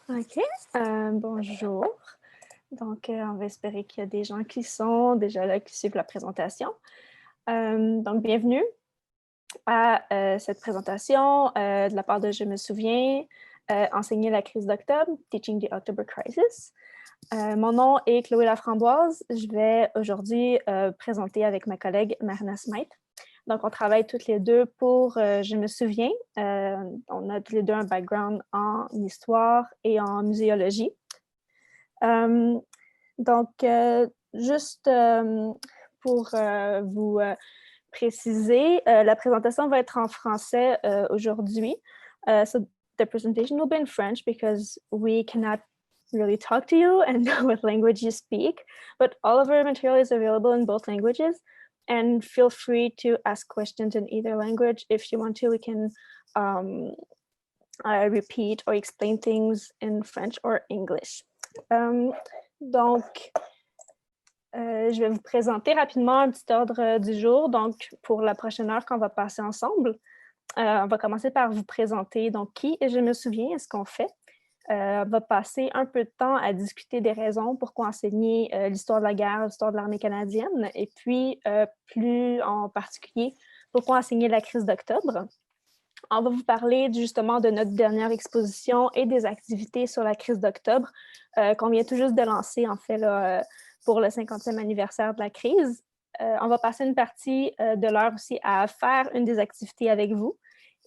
OK. Bonjour. Donc, on va espérer qu'il y a des gens qui sont déjà là, qui suivent la présentation. Donc, bienvenue à cette présentation de la part de Je me souviens, Enseigner la crise d'octobre, Teaching the October Crisis. Mon nom est Chloé Laframboise. Je vais aujourd'hui présenter avec ma collègue Marina Smythe. Donc, on travaille toutes les deux pour Je me souviens. On a toutes les deux un background en histoire et en muséologie. Donc, juste pour vous préciser, la présentation va être en français aujourd'hui. So the presentation will be in French because we cannot really talk to you and know what language you speak, but all of our material is available in both languages. And feel free to ask questions in either language. If you want to, we can repeat or explain things in French or English. Donc, je vais vous présenter rapidement un petit ordre du jour. Donc, pour la prochaine heure qu'on va passer ensemble, on va commencer par vous présenter donc qui est Je me souviens, ce qu'on fait. On va passer un peu de temps à discuter des raisons pourquoi enseigner l'histoire de la guerre, l'histoire de l'armée canadienne, et puis plus en particulier, pourquoi enseigner la crise d'octobre. On va vous parler justement de notre dernière exposition et des activités sur la crise d'octobre qu'on vient tout juste de lancer, en fait, là, pour le 50e anniversaire de la crise. On va passer une partie de l'heure aussi à faire une des activités avec vous.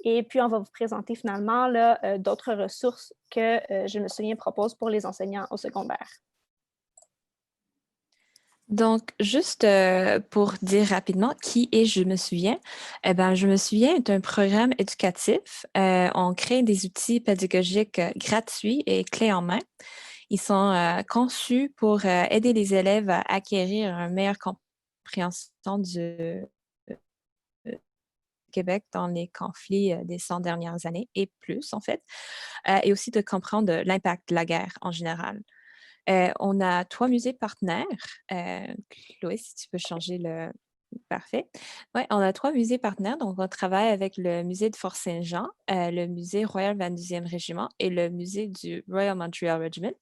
Et puis, on va vous présenter finalement d'autres ressources que Je me souviens propose pour les enseignants au secondaire. Donc, juste pour dire rapidement qui est Je me souviens, Je me souviens est un programme éducatif. On crée des outils pédagogiques gratuits et clés en main. Ils sont conçus pour aider les élèves à acquérir une meilleure compréhension du Québec dans les conflits des 100 dernières années et plus, en fait, et aussi de comprendre l'impact de la guerre en général. On a 3 musées partenaires. Chloé, si tu peux changer le parfait. Ouais, on a 3 musées partenaires. Donc, on travaille avec le musée de Fort-Saint-Jean, le musée Royal 22e Régiment et le musée du Royal Montreal Regiment.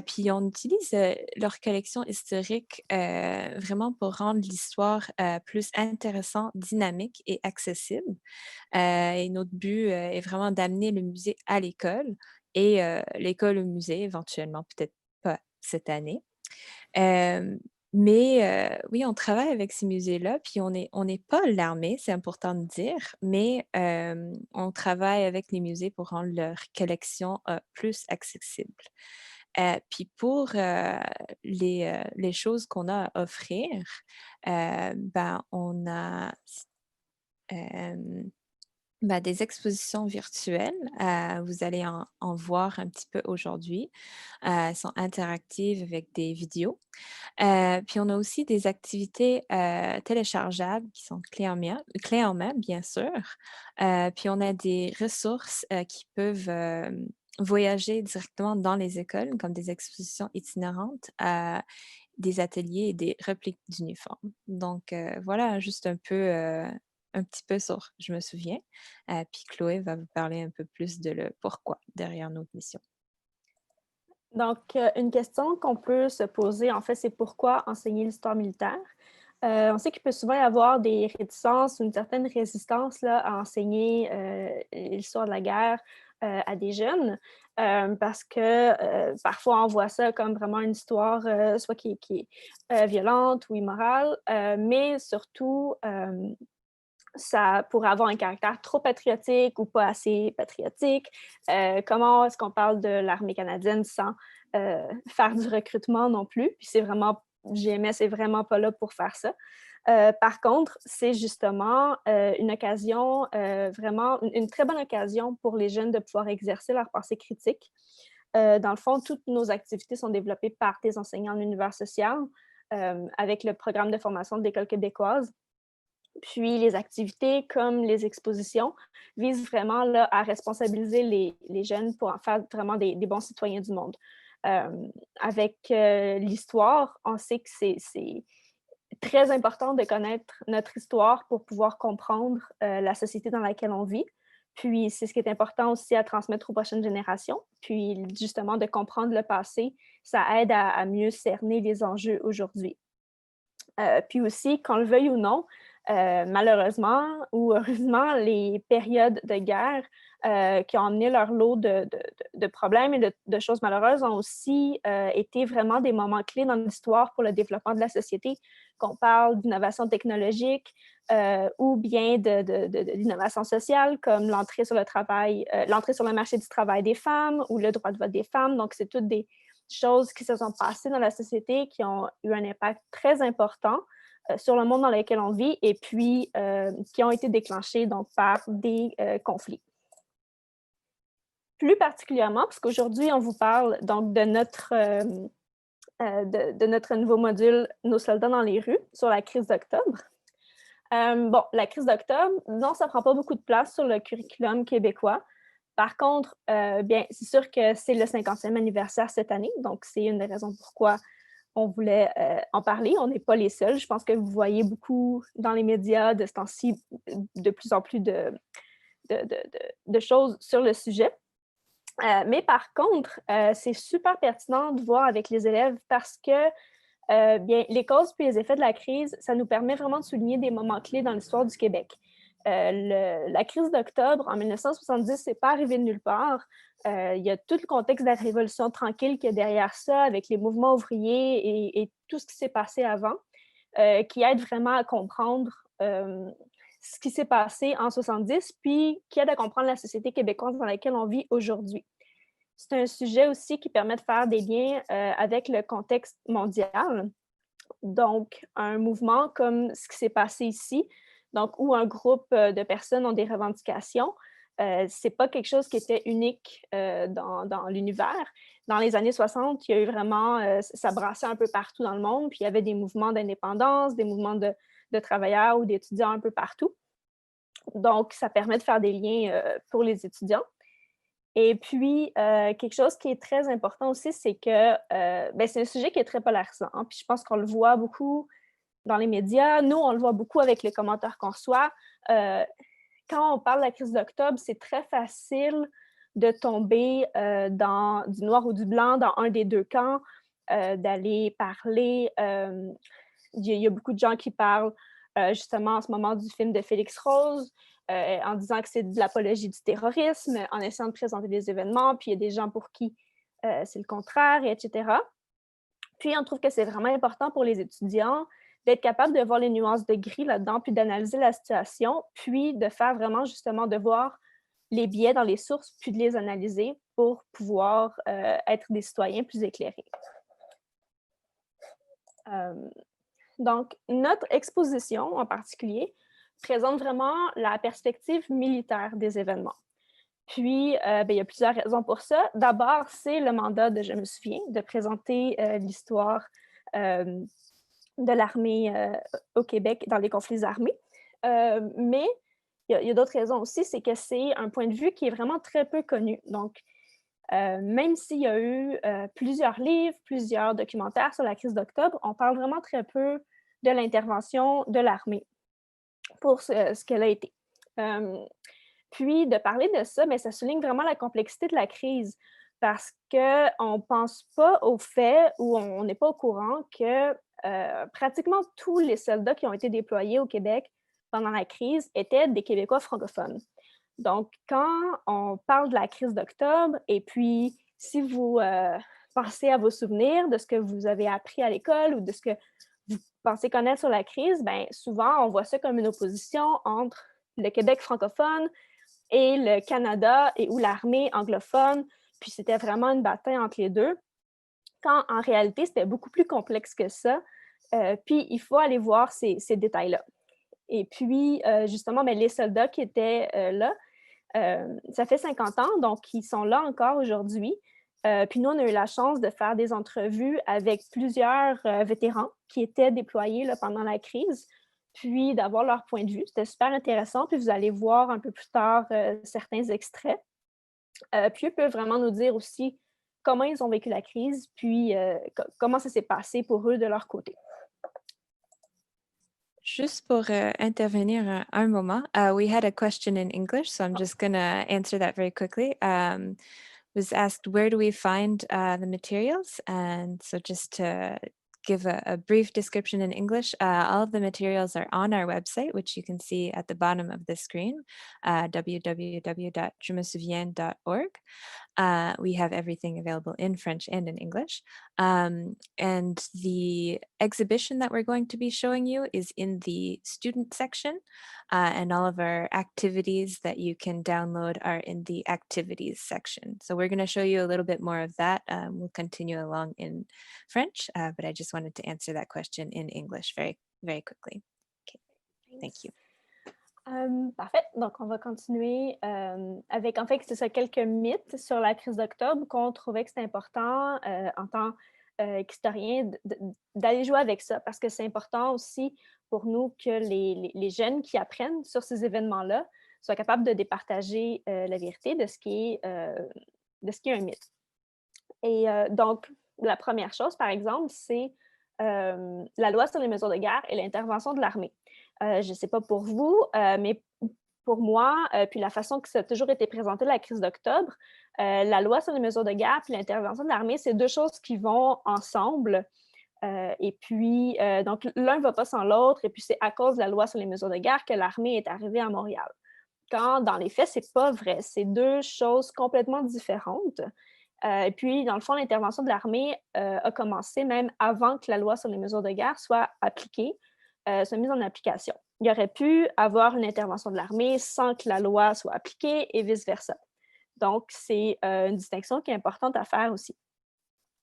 Puis, on utilise leur collection historique vraiment pour rendre l'histoire plus intéressante, dynamique et accessible. Et notre but est vraiment d'amener le musée à l'école et l'école au musée éventuellement, peut-être pas cette année. Mais oui, on travaille avec ces musées-là, puis on n'est pas l'armée, c'est important de dire, mais on travaille avec les musées pour rendre leur collection plus accessible. Puis pour les choses qu'on a à offrir, on a des expositions virtuelles. Vous allez en voir un petit peu aujourd'hui. Elles sont interactives avec des vidéos. Puis on a aussi des activités téléchargeables qui sont clés en main, bien sûr. Puis on a des ressources qui peuvent voyager directement dans les écoles, comme des expositions itinérantes, des ateliers et des répliques d'uniformes. Donc voilà, juste un petit peu sur Je me souviens. Puis Chloé va vous parler un peu plus de le pourquoi derrière notre mission. Donc, une question qu'on peut se poser, en fait, c'est pourquoi enseigner l'histoire militaire? On sait qu'il peut souvent y avoir des réticences ou une certaine résistance là, à enseigner l'histoire de la guerre à des jeunes, parce que parfois on voit ça comme vraiment une histoire soit qui est violente ou immorale, mais surtout ça pourrait avoir un caractère trop patriotique ou pas assez patriotique. Comment est-ce qu'on parle de l'armée canadienne sans faire du recrutement non plus? Puis c'est vraiment, GMS c'est vraiment pas là pour faire ça. Par contre, c'est justement une occasion, vraiment une très bonne occasion pour les jeunes de pouvoir exercer leur pensée critique. Dans le fond, toutes nos activités sont développées par des enseignants en univers social avec le programme de formation de l'École québécoise. Puis les activités comme les expositions visent vraiment là, à responsabiliser les jeunes pour en faire vraiment des bons citoyens du monde. Avec l'histoire, on sait que c'est très important de connaître notre histoire pour pouvoir comprendre la société dans laquelle on vit. Puis, c'est ce qui est important aussi à transmettre aux prochaines générations. Puis, justement, de comprendre le passé, ça aide à mieux cerner les enjeux aujourd'hui. Puis aussi, qu'on le veuille ou non, malheureusement ou heureusement, les périodes de guerre qui ont amené leur lot de problèmes et de choses malheureuses ont aussi été vraiment des moments clés dans l'histoire pour le développement de la société, qu'on parle d'innovation technologique ou bien de l'innovation sociale, comme l'entrée sur le travail, l'entrée sur le marché du travail des femmes ou le droit de vote des femmes. Donc, c'est toutes des choses qui se sont passées dans la société qui ont eu un impact très important sur le monde dans lequel on vit et puis qui ont été déclenchées donc, par des conflits. Plus particulièrement, parce qu'aujourd'hui, on vous parle donc de notre nouveau module « Nos soldats dans les rues » sur la crise d'octobre. Bon, la crise d'octobre, non, ça ne prend pas beaucoup de place sur le curriculum québécois. Par contre, bien, c'est sûr que c'est le 50e anniversaire cette année, donc c'est une des raisons pourquoi on voulait en parler. On n'est pas les seuls. Je pense que vous voyez beaucoup dans les médias de ce temps-ci de plus en plus de choses sur le sujet. Mais par contre, c'est super pertinent de voir avec les élèves parce que bien, les causes puis les effets de la crise, ça nous permet vraiment de souligner des moments clés dans l'histoire du Québec. La crise d'octobre en 1970, c'est pas arrivé de nulle part. Il y a tout le contexte de la Révolution tranquille qui est derrière ça, avec les mouvements ouvriers et tout ce qui s'est passé avant, qui aide vraiment à comprendre ce qui s'est passé en 70, puis qui aide à comprendre la société québécoise dans laquelle on vit aujourd'hui. C'est un sujet aussi qui permet de faire des liens avec le contexte mondial. Donc, un mouvement comme ce qui s'est passé ici, donc où un groupe de personnes ont des revendications, c'est pas quelque chose qui était unique dans l'univers. Dans les années 60, il y a eu vraiment, ça brassait un peu partout dans le monde, puis il y avait des mouvements d'indépendance, des mouvements de travailleurs ou d'étudiants un peu partout. Donc, ça permet de faire des liens pour les étudiants. Et puis, quelque chose qui est très important aussi, c'est que ben, c'est un sujet qui est très polarisant. Hein, puis je pense qu'on le voit beaucoup dans les médias. Nous, on le voit beaucoup avec les commentaires qu'on reçoit. Quand on parle de la crise d'octobre, c'est très facile de tomber dans du noir ou du blanc, dans un des deux camps, d'aller parler. Il y a beaucoup de gens qui parlent justement en ce moment du film de Félix Rose, en disant que c'est de l'apologie du terrorisme, en essayant de présenter des événements, puis il y a des gens pour qui c'est le contraire, etc. Puis on trouve que c'est vraiment important pour les étudiants d'être capable de voir les nuances de gris là-dedans, puis d'analyser la situation, puis de faire vraiment justement de voir les biais dans les sources, puis de les analyser pour pouvoir être des citoyens plus éclairés. Donc, notre exposition en particulier présente vraiment la perspective militaire des événements. Puis, il y a plusieurs raisons pour ça. D'abord, c'est le mandat de Je me souviens, de présenter l'histoire de l'armée au Québec dans les conflits armés. Mais il y a d'autres raisons aussi, c'est que c'est un point de vue qui est vraiment très peu connu. Donc, même s'il y a eu plusieurs livres, plusieurs documentaires sur la crise d'octobre, on parle vraiment très peu de l'intervention de l'armée pour ce qu'elle a été. Puis, de parler de ça, mais ça souligne vraiment la complexité de la crise parce qu'on ne pense pas au fait ou on n'est pas au courant que pratiquement tous les soldats qui ont été déployés au Québec pendant la crise étaient des Québécois francophones. Donc, quand on parle de la crise d'octobre, et puis si vous pensez à vos souvenirs de ce que vous avez appris à l'école ou de ce que vous pensez connaître sur la crise, bien, souvent, on voit ça comme une opposition entre le Québec francophone et le Canada et ou l'armée anglophone, puis c'était vraiment une bataille entre les deux, quand en réalité, c'était beaucoup plus complexe que ça. Puis, il faut aller voir ces détails-là. Et puis, justement, bien, les soldats qui étaient là, ça fait 50 ans, donc ils sont là encore aujourd'hui. Puis nous, on a eu la chance de faire des entrevues avec plusieurs vétérans qui étaient déployés là, pendant la crise, puis d'avoir leur point de vue. C'était super intéressant, puis vous allez voir un peu plus tard certains extraits. Puis eux peuvent vraiment nous dire aussi comment ils ont vécu la crise, puis comment ça s'est passé pour eux de leur côté. Juste pour intervenir un moment, we had a question in English, so I'm just going to answer that very quickly. Was asked, where do we find the materials? And so just to give a brief description in English, all of the materials are on our website, which you can see at the bottom of the screen, www.jemesouviens.org. We have everything available in French and in English. And the exhibition that we're going to be showing you is in the student section, and all of our activities that you can download are in the activities section. So we're going to show you a little bit more of that. We'll continue along in French, but I just wanted to answer that question in English very, very quickly. Okay, thank you. Parfait. Donc, on va continuer avec, en fait, c'est ça, quelques mythes sur la crise d'octobre qu'on trouvait que c'était important en tant qu'historien d'aller jouer avec ça parce que c'est important aussi pour nous que les jeunes qui apprennent sur ces événements-là soient capables de départager la vérité de ce qui est un mythe. Et donc, la première chose, par exemple, c'est la loi sur les mesures de guerre et l'intervention de l'armée. Je ne sais pas pour vous, mais pour moi, puis la façon que ça a toujours été présenté, la crise d'octobre, la loi sur les mesures de guerre puis l'intervention de l'armée, c'est deux choses qui vont ensemble. Et puis, donc, l'un ne va pas sans l'autre, et puis c'est à cause de la loi sur les mesures de guerre que l'armée est arrivée à Montréal. Quand, dans les faits, ce n'est pas vrai. C'est deux choses complètement différentes. Et puis, dans le fond, l'intervention de l'armée a commencé même avant que la loi sur les mesures de guerre soit appliquée, soit mise en application. Il y aurait pu avoir une intervention de l'armée sans que la loi soit appliquée et vice-versa. Donc, c'est une distinction qui est importante à faire aussi.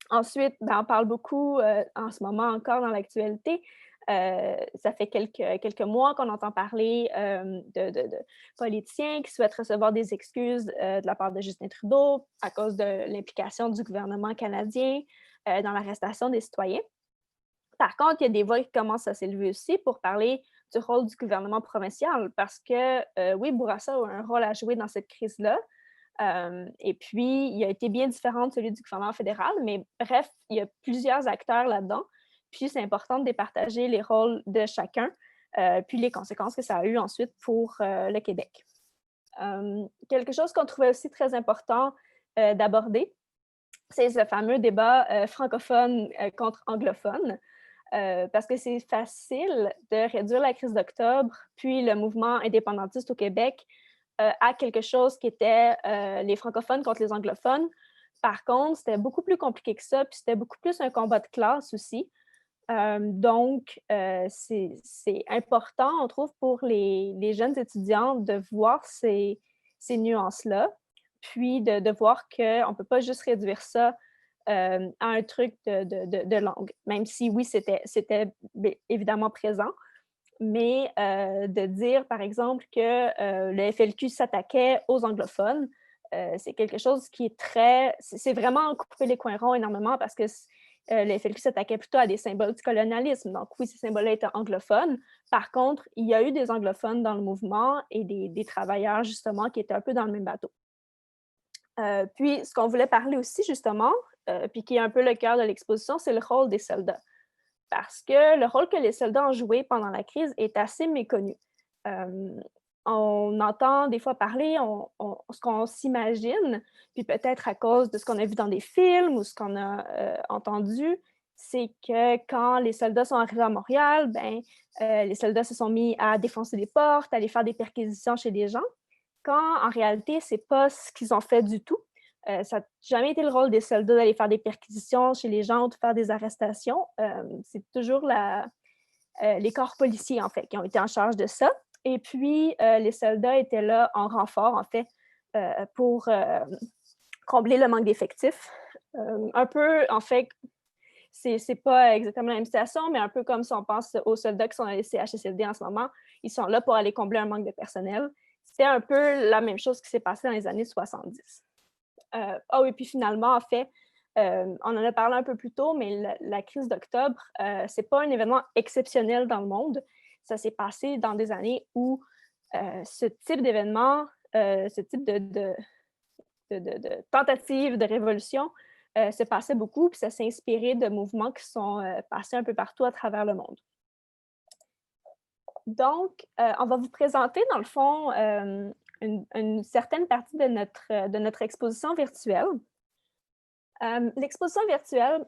Ensuite, on parle beaucoup en ce moment encore dans l'actualité. Ça fait quelques mois qu'on entend parler de politiciens qui souhaitent recevoir des excuses de la part de Justin Trudeau à cause de l'implication du gouvernement canadien dans l'arrestation des citoyens. Par contre, il y a des voix qui commencent à s'élever aussi pour parler du rôle du gouvernement provincial parce que, oui, Bourassa a un rôle à jouer dans cette crise-là. Et puis, il a été bien différent de celui du gouvernement fédéral, mais bref, il y a plusieurs acteurs là-dedans. Puis, c'est important de départager les rôles de chacun, puis les conséquences que ça a eu ensuite pour le Québec. Quelque chose qu'on trouvait aussi très important d'aborder, c'est ce fameux débat francophone contre anglophone. Parce que c'est facile de réduire la crise d'octobre, puis le mouvement indépendantiste au Québec à quelque chose qui était les francophones contre les anglophones. Par contre, c'était beaucoup plus compliqué que ça, puis c'était beaucoup plus un combat de classe aussi. Donc, c'est important, on trouve, pour les jeunes étudiants de voir ces nuances-là, puis de voir qu'on ne peut pas juste réduire ça à un truc de langue, même si oui, c'était évidemment présent, mais de dire, par exemple, que le FLQ s'attaquait aux anglophones, c'est quelque chose qui est c'est vraiment couper les coins ronds énormément parce que le FLQ s'attaquait plutôt à des symboles du colonialisme. Donc oui, ces symboles-là étaient anglophones. Par contre, il y a eu des anglophones dans le mouvement et des travailleurs, justement, qui étaient un peu dans le même bateau. Puis, ce qu'on voulait parler aussi, justement, puis qui est un peu le cœur de l'exposition, c'est le rôle des soldats. Parce que le rôle que les soldats ont joué pendant la crise est assez méconnu. On entend des fois parler, ce qu'on s'imagine, puis peut-être à cause de ce qu'on a vu dans des films ou ce qu'on a entendu, c'est que quand les soldats sont arrivés à Montréal, les soldats se sont mis à défoncer des portes, à aller faire des perquisitions chez des gens, quand en réalité, ce n'est pas ce qu'ils ont fait du tout. Ça n'a jamais été le rôle des soldats d'aller faire des perquisitions chez les gens ou de faire des arrestations. C'est toujours les corps policiers, en fait, qui ont été en charge de ça. Et puis, les soldats étaient là en renfort, en fait, pour combler le manque d'effectifs. Un peu, en fait, c'est pas exactement la même situation, mais un peu comme si on pense aux soldats qui sont dans les CHSLD en ce moment. Ils sont là pour aller combler un manque de personnel. C'était un peu la même chose qui s'est passé dans les années 70. Oui, puis finalement, en fait, on en a parlé un peu plus tôt, mais la crise d'octobre, ce n'est pas un événement exceptionnel dans le monde. Ça s'est passé dans des années où ce type d'événement, ce type de tentative de révolution se passait beaucoup, puis ça s'est inspiré de mouvements qui sont passés un peu partout à travers le monde. Donc, on va vous présenter, dans le fond, une certaine partie de notre exposition virtuelle. L'exposition virtuelle,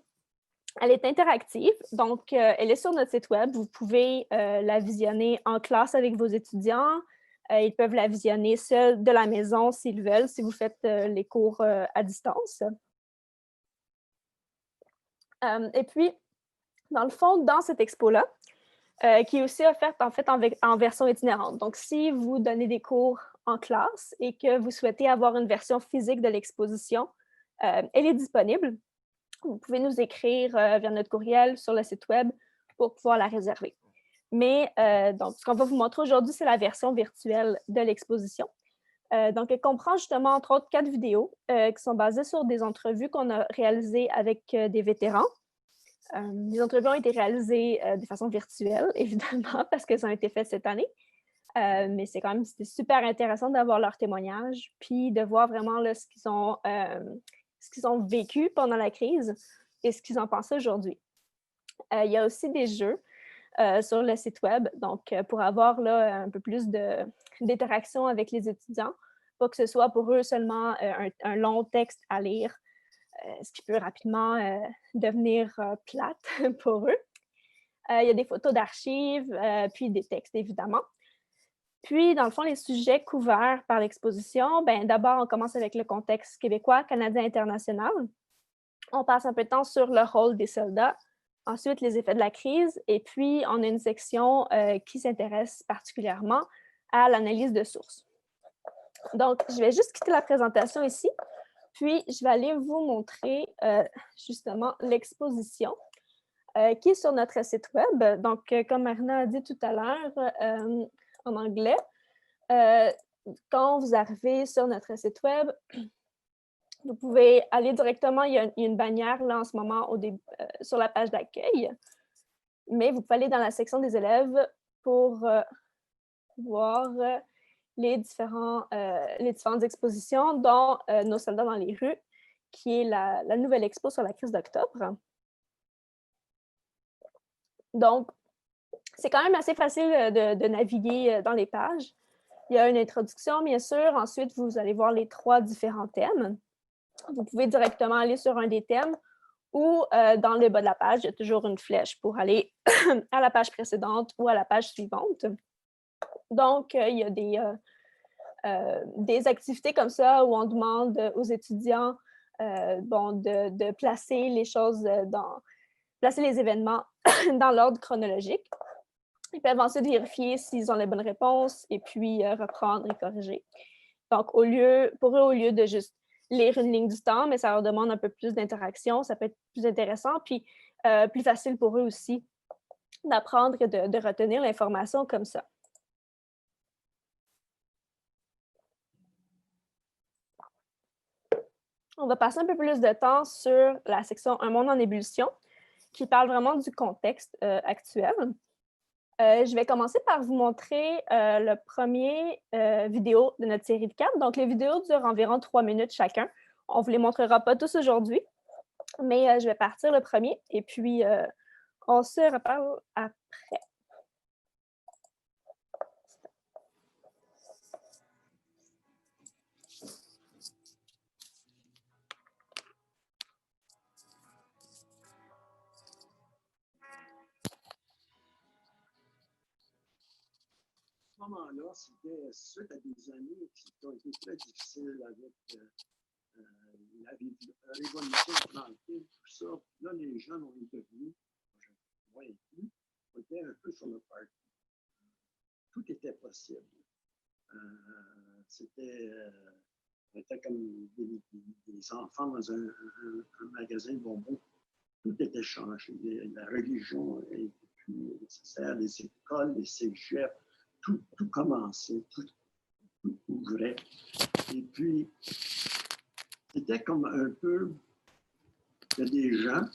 elle est interactive, donc elle est sur notre site web. Vous pouvez la visionner en classe avec vos étudiants. Ils peuvent la visionner seuls de la maison s'ils veulent, si vous faites les cours à distance. Et puis, dans le fond, dans cette expo-là, qui est aussi offerte en fait en version itinérante. Donc, si vous donnez des cours en classe et que vous souhaitez avoir une version physique de l'exposition, elle est disponible. Vous pouvez nous écrire via notre courriel sur le site web pour pouvoir la réserver. Mais donc, ce qu'on va vous montrer aujourd'hui, c'est la version virtuelle de l'exposition. Donc, elle comprend justement, entre autres, 4 vidéos qui sont basées sur des entrevues qu'on a réalisées avec des vétérans. Les entrevues ont été réalisées de façon virtuelle, évidemment, parce qu'elles ont été faites cette année. Mais c'était super intéressant d'avoir leur témoignage, puis de voir vraiment là, ce qu'ils ont vécu pendant la crise et ce qu'ils en pensent aujourd'hui. Il y a aussi des jeux sur le site web, donc pour avoir là, un peu plus d'interaction avec les étudiants, pas que ce soit pour eux seulement un long texte à lire, ce qui peut rapidement devenir plate pour eux. Il y a des photos d'archives, puis des textes, évidemment. Puis, dans le fond, les sujets couverts par l'exposition, d'abord, on commence avec le contexte québécois, canadien, international. On passe un peu de temps sur le rôle des soldats, ensuite les effets de la crise, et puis on a une section qui s'intéresse particulièrement à l'analyse de sources. Donc, je vais juste quitter la présentation ici, puis je vais aller vous montrer justement l'exposition qui est sur notre site web. Donc, comme Marina a dit tout à l'heure, en anglais, quand vous arrivez sur notre site web, vous pouvez aller directement, il y a une bannière là en ce moment sur la page d'accueil, mais vous pouvez aller dans la section des élèves pour voir les différentes expositions, dont Nos soldats dans les rues, qui est la nouvelle expo sur la crise d'octobre. Donc, c'est quand même assez facile de naviguer dans les pages. Il y a une introduction, bien sûr. Ensuite, vous allez voir les 3 différents thèmes. Vous pouvez directement aller sur un des thèmes ou dans le bas de la page, il y a toujours une flèche pour aller à la page précédente ou à la page suivante. Donc, il y a des activités comme ça où on demande aux étudiants de placer les choses placer les événements dans l'ordre chronologique. Ils peuvent ensuite vérifier s'ils ont les bonnes réponses et puis reprendre et corriger. Donc, pour eux, au lieu de juste lire une ligne du temps, mais ça leur demande un peu plus d'interaction, ça peut être plus intéressant, puis plus facile pour eux aussi d'apprendre et de retenir l'information comme ça. On va passer un peu plus de temps sur la section « Un monde en ébullition » qui parle vraiment du contexte actuel. Je vais commencer par vous montrer le premier vidéo de notre série de 4. Donc, les vidéos durent environ 3 minutes chacun. On ne vous les montrera pas tous aujourd'hui, mais je vais partir le premier et puis on se reparle après. À ce moment-là, c'était suite à des années qui ont été très difficiles avec la révolution tranquille, tout ça. Là, les jeunes ont été venus, moi inclus, on était un peu sur le parc. Tout était possible. On était comme des enfants dans un magasin de bonbons. Tout était changé. La religion était plus nécessaire, les écoles, les cégeps, tout commençait, tout ouvrait. Et puis, c'était comme un peu, il y a des gens,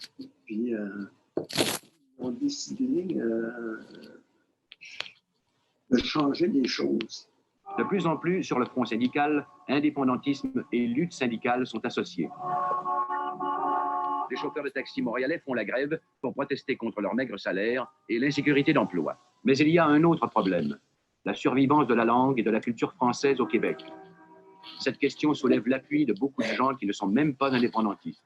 puis ont décidé de changer des choses. De plus en plus, sur le front syndical, indépendantisme et lutte syndicale sont associés. Les chauffeurs de taxi montréalais font la grève pour protester contre leur maigre salaire et l'insécurité d'emploi. Mais il y a un autre problème, la survivance de la langue et de la culture française au Québec. Cette question soulève l'appui de beaucoup de gens qui ne sont même pas indépendantistes.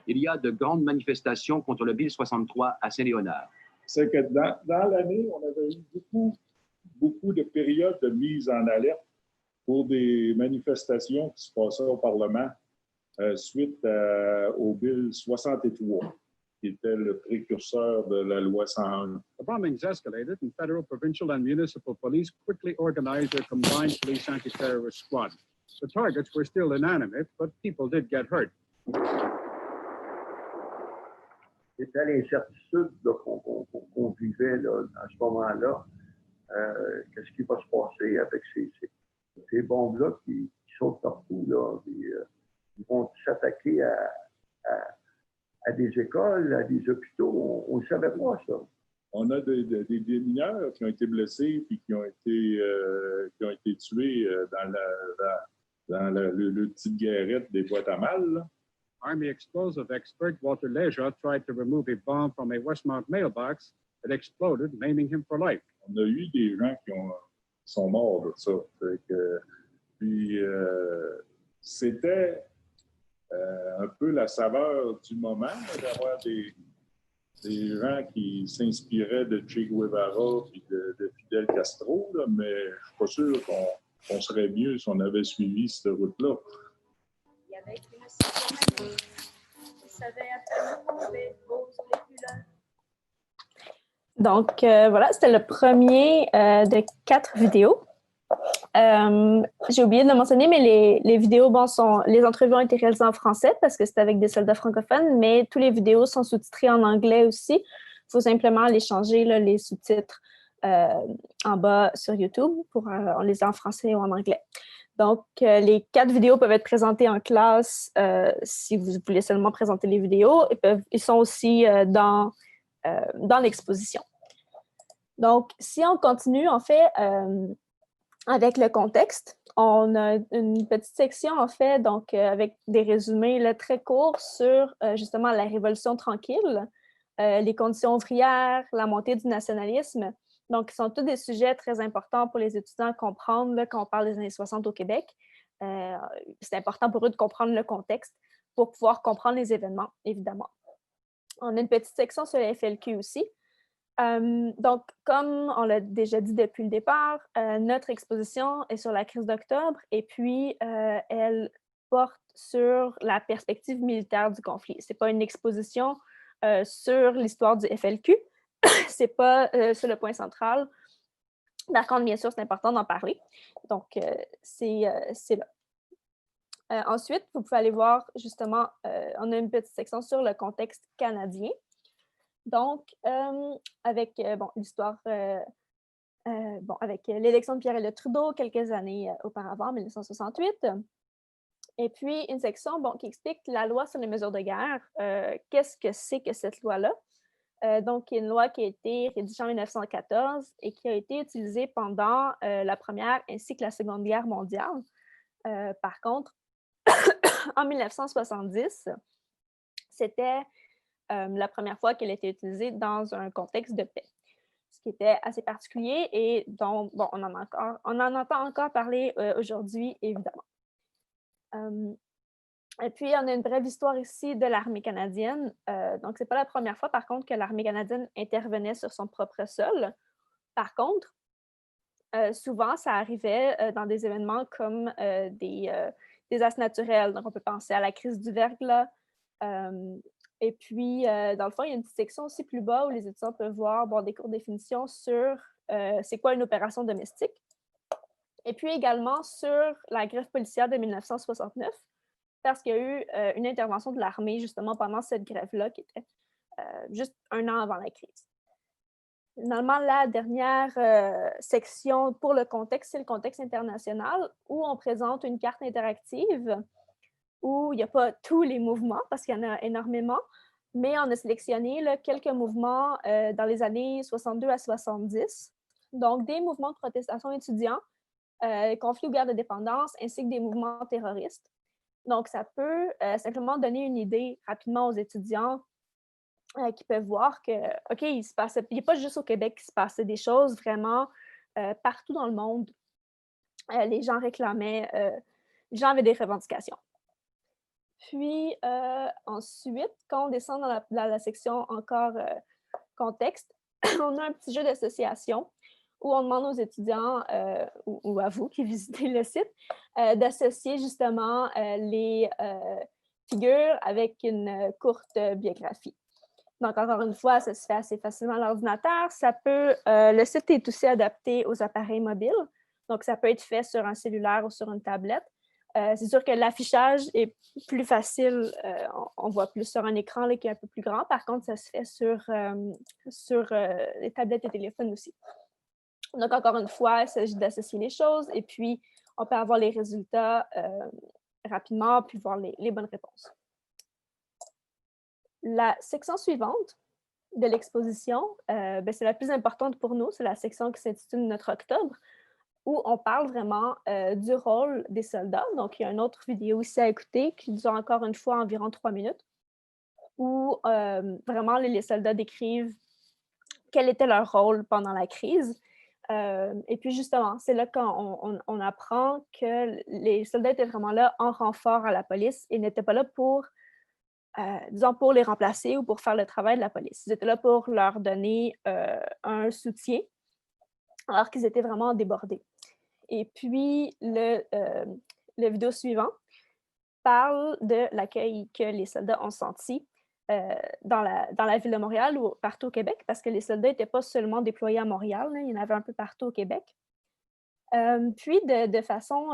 Il y a de grandes manifestations contre le Bill 63 à Saint-Léonard. C'est que dans l'année, on avait eu beaucoup de périodes de mise en alerte pour des manifestations qui se passaient au Parlement suite au Bill 63, qui était le précurseur de la loi 101. The bombings escalated and federal, provincial, and municipal police quickly organized their combined police anti-terrorist squad. The targets were still inanimate, but people did get hurt. C'était l'incertitude qu'on vivait là, à ce moment-là. Qu'est-ce qui va se passer avec ces bombes-là qui sautent partout, là, ils vont s'attaquer à des écoles, à des hôpitaux. On ne savait pas ça. On a des mineurs qui ont été blessés puis qui ont été tués dans le petite guérette des boîtes à mal, là. Army explosive expert Walter Leja tried to remove a bomb from a Westmount mailbox. It exploded, maiming him for life. On a eu des gens qui sont morts de ça. Puis c'était un peu la saveur du moment d'avoir des gens qui s'inspiraient de Che Guevara et de Fidel Castro, là, mais je ne suis pas sûr qu'on serait mieux si on avait suivi cette route-là. Il y avait une citoyenne qui savait absolument les causes les plus longues. Donc, voilà, c'était le premier de 4 vidéos. J'ai oublié de le mentionner, mais les vidéos, les entrevues ont été réalisées en français parce que c'était avec des soldats francophones, mais tous les vidéos sont sous-titrées en anglais aussi. Il faut simplement aller changer là, les sous-titres en bas sur YouTube pour on les a en français ou en anglais. Donc, les 4 vidéos peuvent être présentées en classe si vous voulez seulement présenter les vidéos. Ils sont aussi dans l'exposition. Donc, si on continue, en fait, avec le contexte, on a une petite section, en fait, donc avec des résumés là, très courts sur justement la Révolution tranquille, les conditions ouvrières, la montée du nationalisme. Donc, ce sont tous des sujets très importants pour les étudiants à comprendre là, quand on parle des années 60 au Québec. C'est important pour eux de comprendre le contexte pour pouvoir comprendre les événements, évidemment. On a une petite section sur la FLQ aussi. Donc, comme on l'a déjà dit depuis le départ, notre exposition est sur la crise d'octobre et puis elle porte sur la perspective militaire du conflit. Ce n'est pas une exposition sur l'histoire du FLQ, ce n'est pas sur le point central. Par contre, bien sûr, c'est important d'en parler. Donc, c'est là. Ensuite, vous pouvez aller voir justement, on a une petite section sur le contexte canadien. Donc, avec l'histoire, avec l'élection de Pierre-Éliott Trudeau quelques années auparavant, en 1968. Et puis, une section qui explique la loi sur les mesures de guerre. Qu'est-ce que c'est que cette loi-là? Donc, une loi qui a été rédigée en 1914 et qui a été utilisée pendant la Première ainsi que la Seconde Guerre mondiale. Par contre, en 1970, c'était la première fois qu'elle était utilisée dans un contexte de paix, ce qui était assez particulier et dont on en entend encore parler aujourd'hui, évidemment. Et puis, on a une brève histoire ici de l'armée canadienne. Donc, ce n'est pas la première fois, par contre, que l'armée canadienne intervenait sur son propre sol. Par contre, souvent, ça arrivait dans des événements comme des désastres naturels. Donc, on peut penser à la crise du verglas. Et puis, dans le fond, il y a une petite section aussi plus bas où les étudiants peuvent voir des cours de définition sur c'est quoi une opération domestique. Et puis également sur la grève policière de 1969, parce qu'il y a eu une intervention de l'armée justement pendant cette grève-là qui était juste un an avant la crise. Finalement, la dernière section pour le contexte, c'est le contexte international où on présente une carte interactive où il n'y a pas tous les mouvements parce qu'il y en a énormément, mais on a sélectionné là, quelques mouvements dans les années 62 à 70, donc des mouvements de protestation étudiants, conflits ou guerres de dépendance, ainsi que des mouvements terroristes. Donc, ça peut simplement donner une idée rapidement aux étudiants qui peuvent voir que, OK, il n'y a pas juste au Québec qu'il se passait des choses, vraiment, partout dans le monde, les gens réclamaient, les gens avaient des revendications. Puis, ensuite, quand on descend dans la section encore, contexte, on a un petit jeu d'association où on demande aux étudiants, ou à vous qui visitez le site, d'associer justement, les, figures avec une, courte, biographie. Donc encore une fois, ça se fait assez facilement à l'ordinateur. Le site est aussi adapté aux appareils mobiles, donc ça peut être fait sur un cellulaire ou sur une tablette. C'est sûr que l'affichage est plus facile, on voit plus sur un écran là, qui est un peu plus grand. Par contre, ça se fait sur les tablettes et téléphones aussi. Donc encore une fois, il s'agit d'associer les choses et puis on peut avoir les résultats rapidement puis voir les bonnes réponses. La section suivante de l'exposition, c'est la plus importante pour nous. C'est la section qui s'intitule Notre Octobre, où on parle vraiment du rôle des soldats. Donc, il y a une autre vidéo ici à écouter qui dure encore une fois environ 3 minutes, où vraiment les soldats décrivent quel était leur rôle pendant la crise. Et puis justement, c'est là qu'on apprend que les soldats étaient vraiment là en renfort à la police et n'étaient pas là pour disons, pour les remplacer ou pour faire le travail de la police. Ils étaient là pour leur donner un soutien, alors qu'ils étaient vraiment débordés. Et puis, le vidéo suivant parle de l'accueil que les soldats ont senti dans la ville de Montréal ou partout au Québec, parce que les soldats n'étaient pas seulement déployés à Montréal, là, il y en avait un peu partout au Québec. Puis, de façon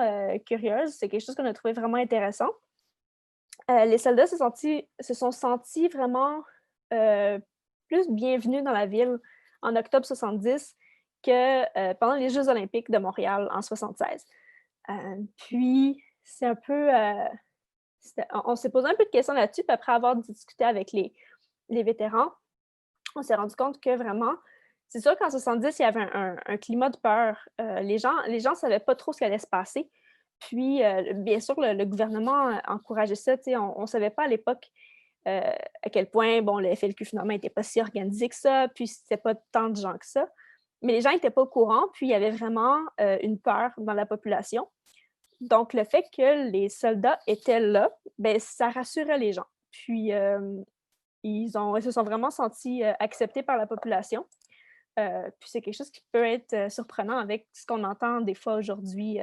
curieuse, c'est quelque chose qu'on a trouvé vraiment intéressant. Les soldats se sont sentis vraiment plus bienvenus dans la ville en octobre 70 que pendant les Jeux olympiques de Montréal en 76. Puis, c'est un peu... on s'est posé un peu de questions là-dessus, puis après avoir discuté avec les vétérans, on s'est rendu compte que vraiment, c'est sûr qu'en 70, il y avait un climat de peur. Les gens ne savaient pas trop ce qui allait se passer. Puis, bien sûr, le gouvernement encourageait ça. On ne savait pas à l'époque à quel point bon, le FLQ, finalement, n'était pas si organisé que ça, puis c'était pas tant de gens que ça. Mais les gens n'étaient pas au courant, puis il y avait vraiment une peur dans la population. Donc, le fait que les soldats étaient là, ben, ça rassurait les gens. Puis, ils se sont vraiment sentis acceptés par la population. Puis c'est quelque chose qui peut être surprenant avec ce qu'on entend des fois aujourd'hui.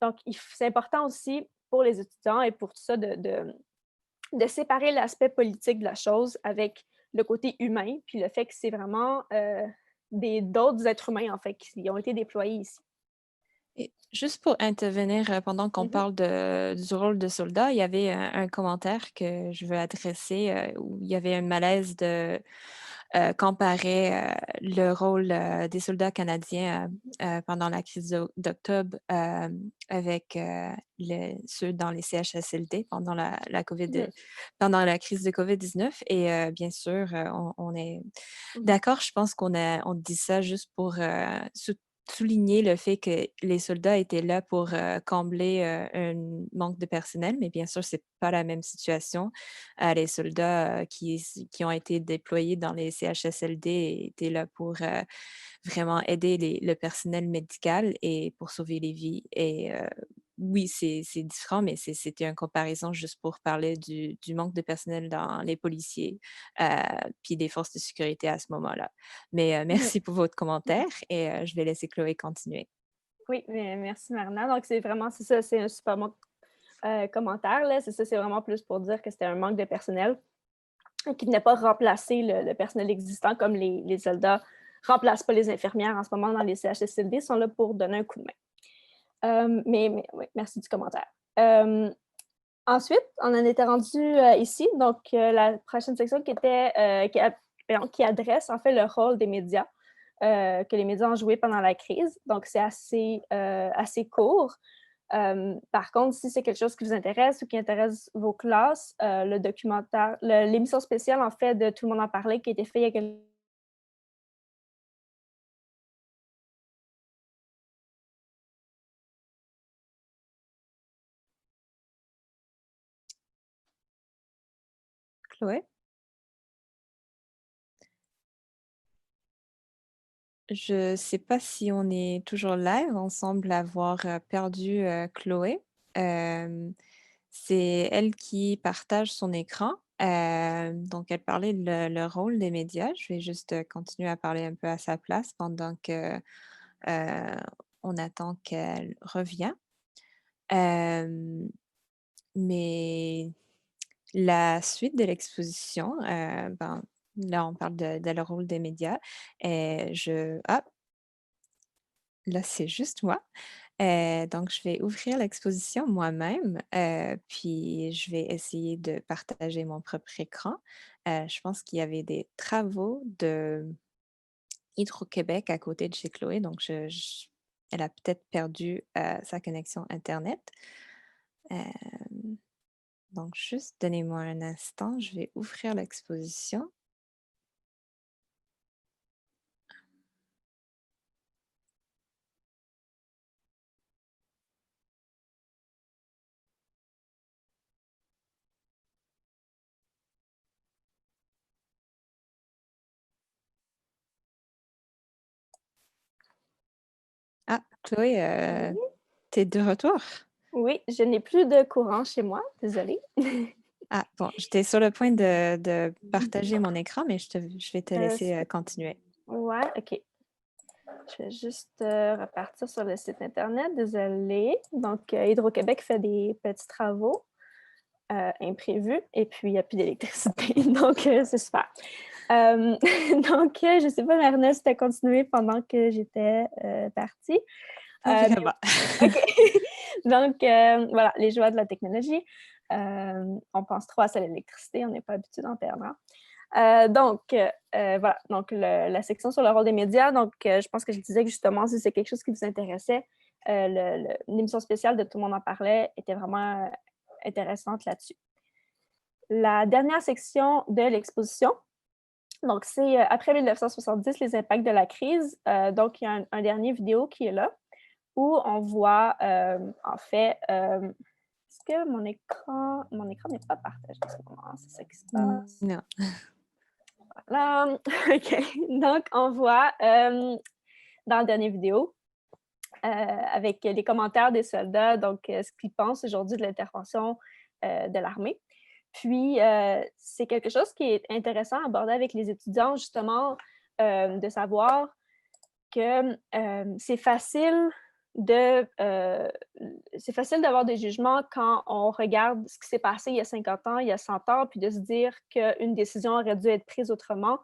Donc, c'est important aussi pour les étudiants et pour tout ça de séparer l'aspect politique de la chose avec le côté humain, puis le fait que c'est vraiment d'autres êtres humains, en fait, qui ont été déployés ici. Et juste pour intervenir pendant qu'on parle du rôle de soldat, il y avait un commentaire que je veux adresser où il y avait un malaise de comparer le rôle des soldats canadiens pendant la crise d'octobre avec ceux dans les CHSLD pendant pendant la crise de COVID-19. Et bien sûr, on est d'accord, je pense on dit ça juste pour souligner le fait que les soldats étaient là pour combler un manque de personnel, mais bien sûr, c'est pas la même situation. Les soldats qui ont été déployés dans les CHSLD étaient là pour vraiment aider le personnel médical et pour sauver les vies. Et oui, c'est différent, mais c'était une comparaison juste pour parler du manque de personnel dans les policiers puis des forces de sécurité à ce moment-là. Mais merci pour votre commentaire et je vais laisser Chloé continuer. Oui, merci Marna. Donc, c'est ça, c'est un super bon commentaire. Là. C'est ça, c'est vraiment plus pour dire que c'était un manque de personnel qui ne venait pas remplacer le personnel existant comme les soldats ne remplacent pas les infirmières en ce moment dans les CHSLD, ils sont là pour donner un coup de main. Mais oui, merci du commentaire. Ensuite, on en était rendu ici, donc la prochaine section qui adresse en fait le rôle des médias que les médias ont joué pendant la crise. Donc, c'est assez court. Par contre, si c'est quelque chose qui vous intéresse ou qui intéresse vos classes, le documentaire, l'émission spéciale en fait de Tout le monde en parlait qui a été fait il y a quelques Chloé? Je ne sais pas si on est toujours live. On semble avoir perdu Chloé. C'est elle qui partage son écran. Donc, elle parlait de le rôle des médias. Je vais juste continuer à parler un peu à sa place pendant que on attend qu'elle revienne. Mais la suite de l'exposition, ben, là, on parle de le rôle des médias. Et là, c'est juste moi. Donc, je vais ouvrir l'exposition moi-même, puis je vais essayer de partager mon propre écran. Je pense qu'il y avait des travaux de Hydro-Québec à côté de chez Chloé, donc elle a peut-être perdu sa connexion Internet. Donc, juste donnez-moi un instant, je vais ouvrir l'exposition. Ah, Chloé, Oui. t'es de retour? Oui, je n'ai plus de courant chez moi, désolée. Ah, bon, j'étais sur le point de partager mon écran, mais je vais te laisser continuer. Ouais, OK. Je vais juste repartir sur le site Internet, désolée. Donc, Hydro-Québec fait des petits travaux imprévus et puis il n'y a plus d'électricité. Donc, c'est super. Donc, je ne sais pas, Ernest, tu as continué pendant que j'étais partie. Pas vraiment. OK. Donc, voilà, les joies de la technologie. On pense trop à ça, l'électricité, on n'est pas habitué d'en perdre. Donc, voilà, donc la section sur le rôle des médias. Donc, je pense que je disais que justement, si c'est quelque chose qui vous intéressait, l'émission spéciale de Tout le monde en parlait était vraiment intéressante là-dessus. La dernière section de l'exposition, donc c'est après 1970, les impacts de la crise. Donc, il y a un dernier vidéo qui est là, où on voit, en fait, est-ce que mon écran n'est pas partagé en ce moment? C'est ça qui se passe? Non. Voilà. OK. Donc, on voit dans la dernière vidéo, avec les commentaires des soldats, donc ce qu'ils pensent aujourd'hui de l'intervention de l'armée. Puis, c'est quelque chose qui est intéressant à aborder avec les étudiants, justement, de savoir que c'est facile d'avoir des jugements quand on regarde ce qui s'est passé il y a 50 ans, il y a 100 ans, puis de se dire qu'une décision aurait dû être prise autrement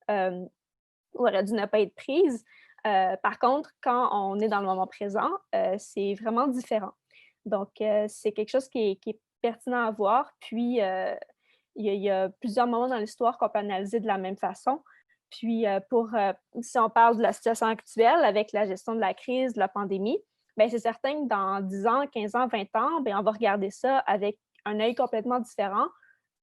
ou aurait dû ne pas être prise. Par contre, quand on est dans le moment présent, c'est vraiment différent. Donc, c'est quelque chose qui est pertinent à voir. Puis, il y a plusieurs moments dans l'histoire qu'on peut analyser de la même façon. Puis, si on parle de la situation actuelle avec la gestion de la crise, de la pandémie, bien, c'est certain que dans 10 ans, 15 ans, 20 ans, bien, on va regarder ça avec un œil complètement différent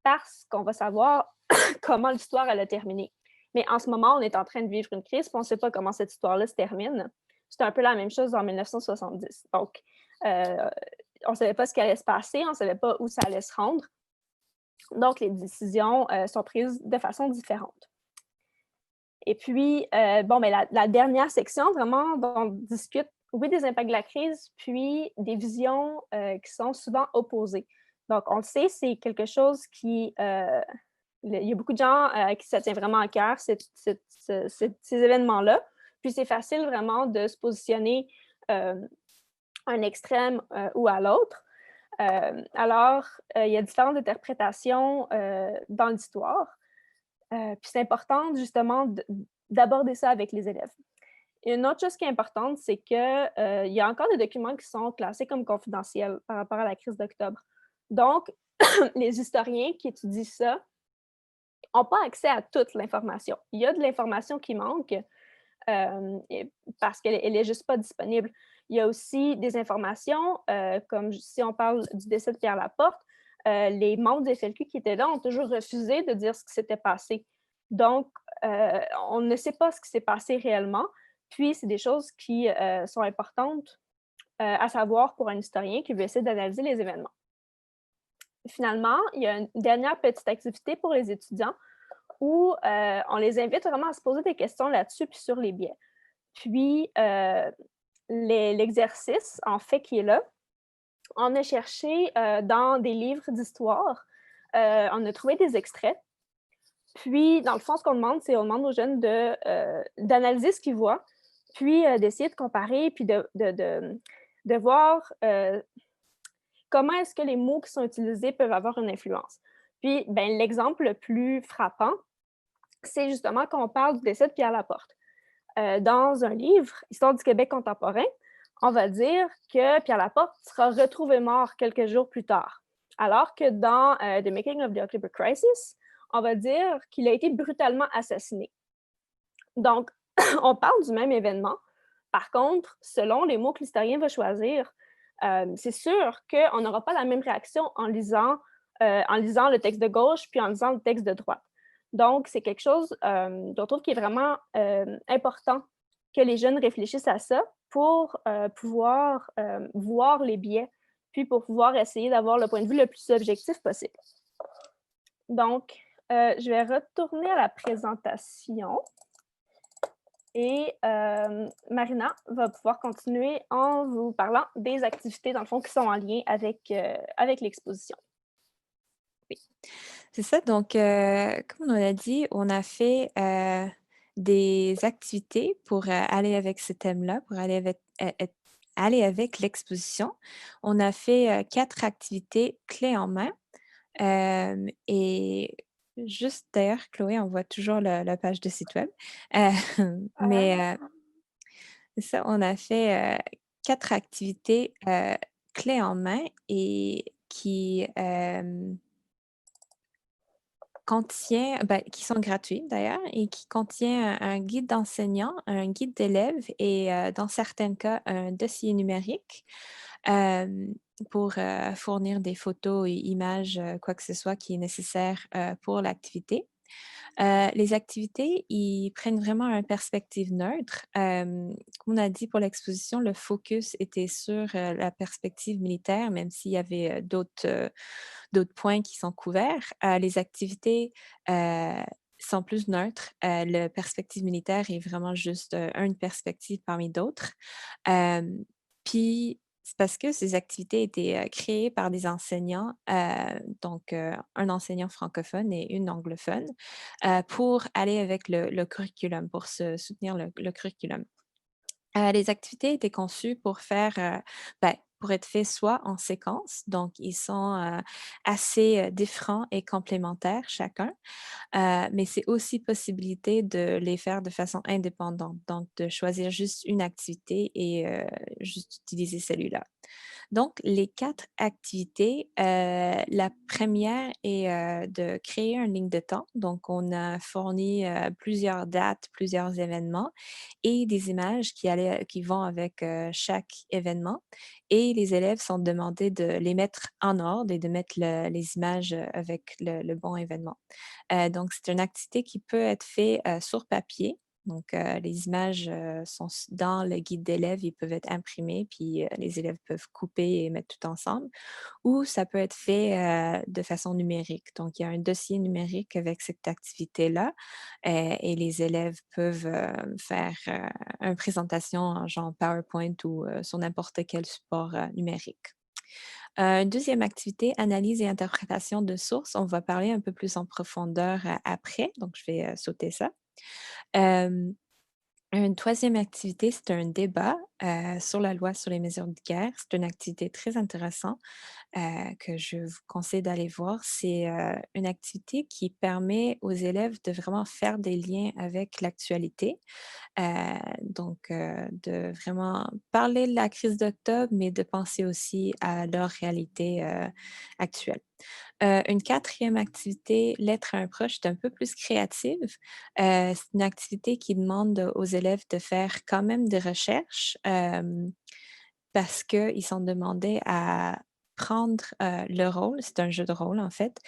parce qu'on va savoir comment l'histoire elle a terminé. Mais en ce moment, on est en train de vivre une crise, puis on ne sait pas comment cette histoire-là se termine. C'est un peu la même chose en 1970. Donc, on ne savait pas ce qui allait se passer, on ne savait pas où ça allait se rendre. Donc, les décisions sont prises de façon différente. Et puis, la dernière section, vraiment, on discute, oui, des impacts de la crise, puis des visions qui sont souvent opposées. Donc, on le sait, c'est quelque chose qui... il y a beaucoup de gens à qui ça tient vraiment à cœur, ces événements-là. Puis, c'est facile vraiment de se positionner à un extrême ou à l'autre. Alors, il y a différentes interprétations dans l'histoire. Puis c'est important justement d'aborder ça avec les élèves. Et une autre chose qui est importante, c'est qu'il y a encore des documents qui sont classés comme confidentiels par rapport à la crise d'octobre. Donc, les historiens qui étudient ça n'ont pas accès à toute l'information. Il y a de l'information qui manque parce qu'elle n'est juste pas disponible. Il y a aussi des informations, comme si on parle du décès de Pierre Laporte, les membres du FLQ qui étaient là ont toujours refusé de dire ce qui s'était passé. Donc, on ne sait pas ce qui s'est passé réellement. Puis, c'est des choses qui sont importantes à savoir pour un historien qui veut essayer d'analyser les événements. Finalement, il y a une dernière petite activité pour les étudiants où on les invite vraiment à se poser des questions là-dessus puis sur les biais. Puis, l'exercice, en fait, qui est là, on a cherché dans des livres d'histoire, on a trouvé des extraits. Puis, dans le fond, ce qu'on demande, c'est on demande aux jeunes d'analyser ce qu'ils voient, puis d'essayer de comparer, puis de voir comment est-ce que les mots qui sont utilisés peuvent avoir une influence. Puis, ben, l'exemple le plus frappant, c'est justement quand on parle du décès de Pierre Laporte. Dans un livre, Histoire du Québec contemporain, on va dire que Pierre Laporte sera retrouvé mort quelques jours plus tard. Alors que dans The Making of the October Crisis, on va dire qu'il a été brutalement assassiné. Donc, on parle du même événement. Par contre, selon les mots que l'historien va choisir, c'est sûr qu'on n'aura pas la même réaction en lisant le texte de gauche puis en lisant le texte de droite. Donc, c'est quelque chose dont je trouve qui est vraiment important que les jeunes réfléchissent à ça pour pouvoir voir les biais, puis pour pouvoir essayer d'avoir le point de vue le plus objectif possible. Donc, je vais retourner à la présentation et Marina va pouvoir continuer en vous parlant des activités, dans le fond, qui sont en lien avec l'exposition. Oui, c'est ça. Donc, comme on a dit, on a fait des activités pour aller avec ce thème-là, pour aller avec l'exposition. On a fait 4 activités clés en main. Et juste d'ailleurs, Chloé, on voit toujours la page de site web. Mais c'est ça, on a fait 4 activités clés en main et qui qui sont gratuits d'ailleurs, et qui contient un guide d'enseignant, un guide d'élèves et dans certains cas, un dossier numérique pour fournir des photos et images, quoi que ce soit qui est nécessaire pour l'activité. Les activités, ils prennent vraiment une perspective neutre. Comme on a dit pour l'exposition, le focus était sur la perspective militaire, même s'il y avait d'autres points qui sont couverts. Les activités sont plus neutres. La perspective militaire est vraiment juste une perspective parmi d'autres. Puis, c'est parce que ces activités étaient créées par des enseignants, donc un enseignant francophone et une anglophone, pour aller avec le curriculum, pour soutenir le curriculum. Les activités étaient conçues pour pour être faits soit en séquence, donc ils sont assez différents et complémentaires chacun, mais c'est aussi possibilité de les faire de façon indépendante, donc de choisir juste une activité et juste utiliser celui-là. Donc, les 4 activités, la première est de créer une ligne de temps. Donc, on a fourni plusieurs dates, plusieurs événements et des images qui vont avec chaque événement. Et les élèves sont demandés de les mettre en ordre et de mettre les images avec le bon événement. Donc, c'est une activité qui peut être faite sur papier. Donc, les images sont dans le guide d'élèves, ils peuvent être imprimés, puis les élèves peuvent couper et mettre tout ensemble. Ou ça peut être fait de façon numérique. Donc, il y a un dossier numérique avec cette activité-là et les élèves peuvent faire une présentation en genre PowerPoint ou sur n'importe quel support numérique. Une deuxième activité, analyse et interprétation de sources. On va parler un peu plus en profondeur après, donc je vais sauter ça. Une troisième activité, c'est un débat sur la loi sur les mesures de guerre. C'est une activité très intéressante que je vous conseille d'aller voir. C'est une activité qui permet aux élèves de vraiment faire des liens avec l'actualité. Donc, de vraiment parler de la crise d'octobre, mais de penser aussi à leur réalité actuelle. Une quatrième activité, lettre à un proche, est un peu plus créative. C'est une activité qui demande aux élèves de faire quand même des recherches parce qu'ils sont demandés à prendre le rôle, c'est un jeu de rôle en fait,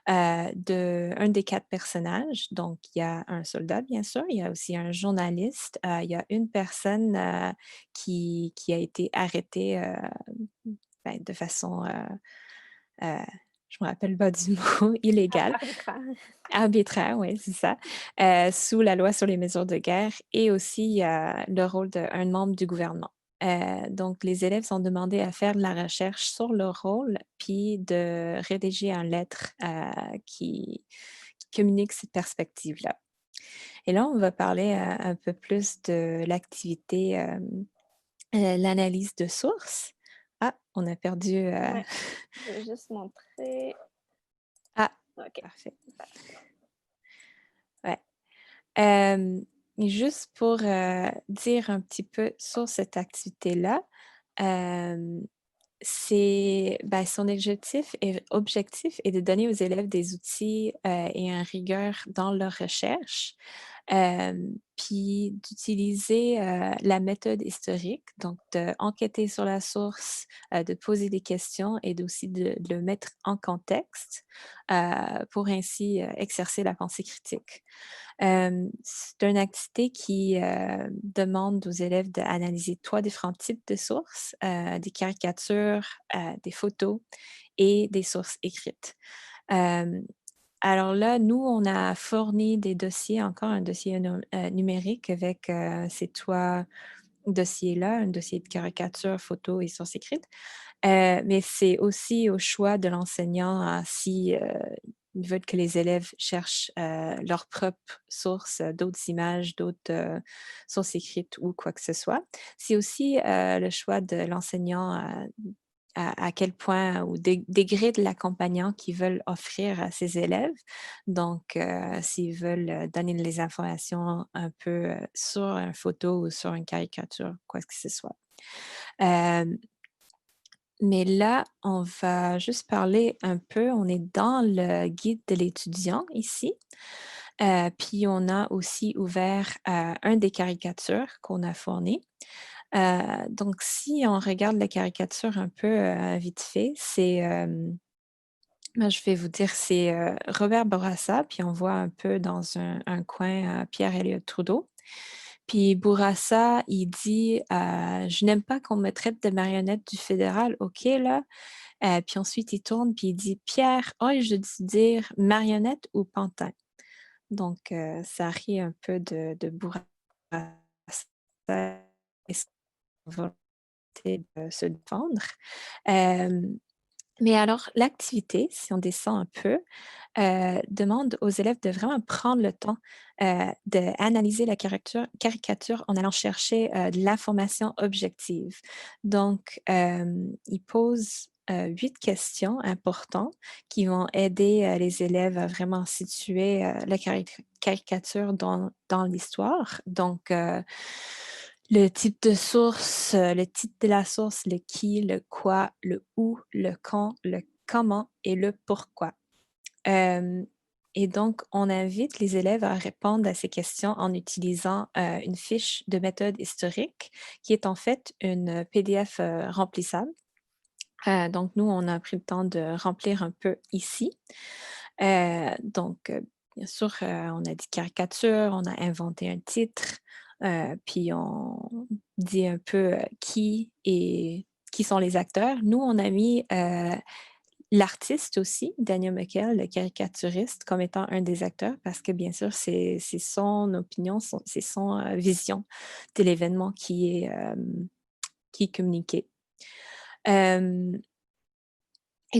d'un des 4 personnages. Donc, il y a un soldat, bien sûr, il y a aussi un journaliste, il y a une personne qui a été arrêtée de façon, je me rappelle pas du mot, illégal, Arbitraire. arbitraire, oui, c'est ça, sous la loi sur les mesures de guerre et aussi le rôle d'un membre du gouvernement. Donc, les élèves sont demandés à faire de la recherche sur leur rôle, puis de rédiger une lettre qui communique cette perspective-là. Et là, on va parler un peu plus de l'activité, l'analyse de sources. Ah, on a perdu. Ouais, je vais juste montrer. Ah, OK. parfait. Ouais. Euh, et juste pour dire un petit peu sur cette activité-là, euh, son objectif est de donner aux élèves des outils et une rigueur dans leur recherche, puis d'utiliser la méthode historique, donc d'enquêter sur la source, de poser des questions et aussi de le mettre en contexte pour ainsi exercer la pensée critique. C'est une activité qui demande aux élèves d'analyser 3 différents types de sources, des caricatures, des photos et des sources écrites. Alors là, nous, on a fourni des dossiers, encore un dossier numérique avec ces 3 dossiers-là, un dossier de caricature, photo et sources écrites. Mais c'est aussi au choix de l'enseignant si ils veulent que les élèves cherchent leurs propres sources, d'autres images, d'autres sources écrites ou quoi que ce soit. C'est aussi le choix de l'enseignant à quel point ou degré de l'accompagnant qu'ils veulent offrir à ses élèves. Donc, s'ils veulent donner les informations un peu sur une photo ou sur une caricature, quoi que ce soit. Mais là, on va juste parler un peu, on est dans le guide de l'étudiant ici. Puis on a aussi ouvert un des caricatures qu'on a fourni. Donc, si on regarde la caricature un peu vite fait, je vais vous dire, c'est Robert Bourassa, puis on voit un peu dans un coin Pierre Elliott Trudeau. Puis Bourassa, il dit je n'aime pas qu'on me traite de marionnette du fédéral, OK, là. Puis ensuite, il tourne, puis il dit Pierre, je dû dire marionnette ou pantin. Donc, ça rit un peu de Bourassa et sa volonté de se défendre. Mais alors, l'activité, si on descend un peu, demande aux élèves de vraiment prendre le temps d'analyser la caricature en allant chercher de l'information objective. Donc, ils posent 8 questions importantes qui vont aider les élèves à vraiment situer la caricature dans l'histoire. Donc, le type de source, le titre de la source, le qui, le quoi, le où, le quand, le comment et le pourquoi. Et donc, on invite les élèves à répondre à ces questions en utilisant une fiche de méthode historique qui est en fait une PDF remplissable. Donc, nous, on a pris le temps de remplir un peu ici. Donc, bien sûr, on a dit caricature, on a inventé un titre, puis on dit un peu qui sont les acteurs. Nous, on a mis l'artiste aussi, Daniel McKell, le caricaturiste, comme étant un des acteurs, parce que bien sûr, c'est son opinion, c'est son vision de l'événement qui est communiqué. Et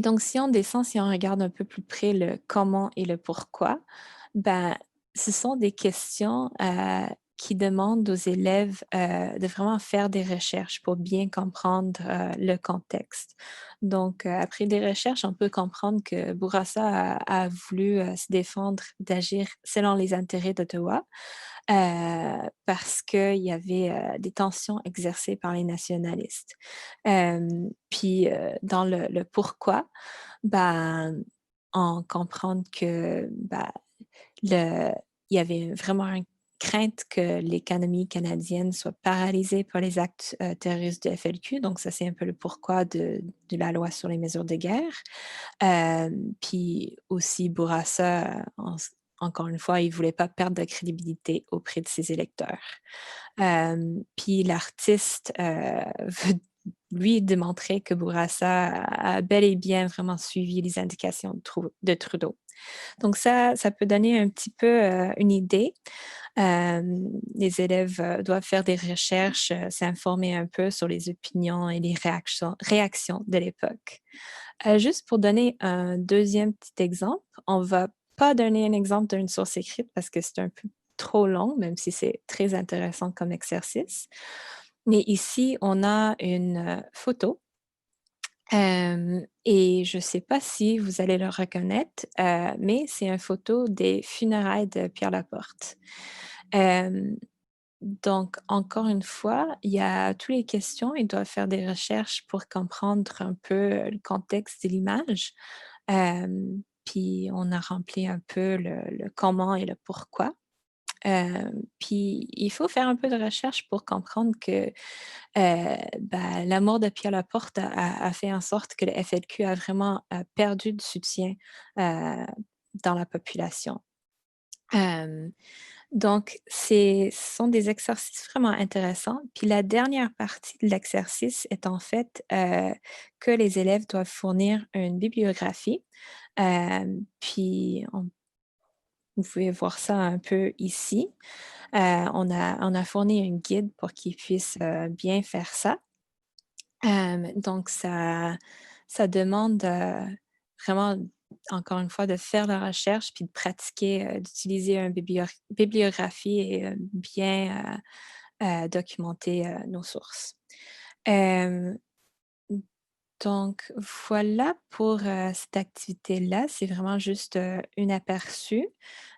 donc, si on descend, si on regarde un peu plus près le comment et le pourquoi, ce sont des questions qui demandent aux élèves de vraiment faire des recherches pour bien comprendre le contexte. Donc, après des recherches, on peut comprendre que Bourassa a voulu se défendre d'agir selon les intérêts d'Ottawa parce qu'il y avait des tensions exercées par les nationalistes. Puis, dans le pourquoi, on comprend que il y avait vraiment une crainte que l'économie canadienne soit paralysée par les actes terroristes du FLQ. Donc, ça, c'est un peu le pourquoi de la loi sur les mesures de guerre. Puis aussi, Bourassa, encore une fois, il ne voulait pas perdre de crédibilité auprès de ses électeurs. Puis l'artiste veut lui démontrer que Bourassa a bel et bien vraiment suivi les indications de Trudeau. Donc ça peut donner un petit peu une idée. Les élèves doivent faire des recherches, s'informer un peu sur les opinions et les réactions de l'époque. Juste pour donner un deuxième petit exemple, on ne va pas donner un exemple d'une source écrite parce que c'est un peu trop long, même si c'est très intéressant comme exercice. Mais ici, on a une photo. Et je ne sais pas si vous allez le reconnaître, mais c'est une photo des funérailles de Pierre Laporte. Donc, encore une fois, il y a toutes les questions. Ils doivent faire des recherches pour comprendre un peu le contexte de l'image. Puis, on a rempli un peu le comment et le pourquoi. Puis, il faut faire un peu de recherche pour comprendre que la mort de Pierre Laporte a fait en sorte que le FLQ a vraiment perdu de soutien dans la population. Donc, ce sont des exercices vraiment intéressants. Puis la dernière partie de l'exercice est en fait que les élèves doivent fournir une bibliographie. Puis, vous pouvez voir ça un peu ici. On a fourni un guide pour qu'ils puissent bien faire ça. Donc, ça demande vraiment, encore une fois, de faire la recherche puis de pratiquer, d'utiliser une bibliographie et bien documenter nos sources. Donc, voilà pour cette activité-là. C'est vraiment juste un aperçu.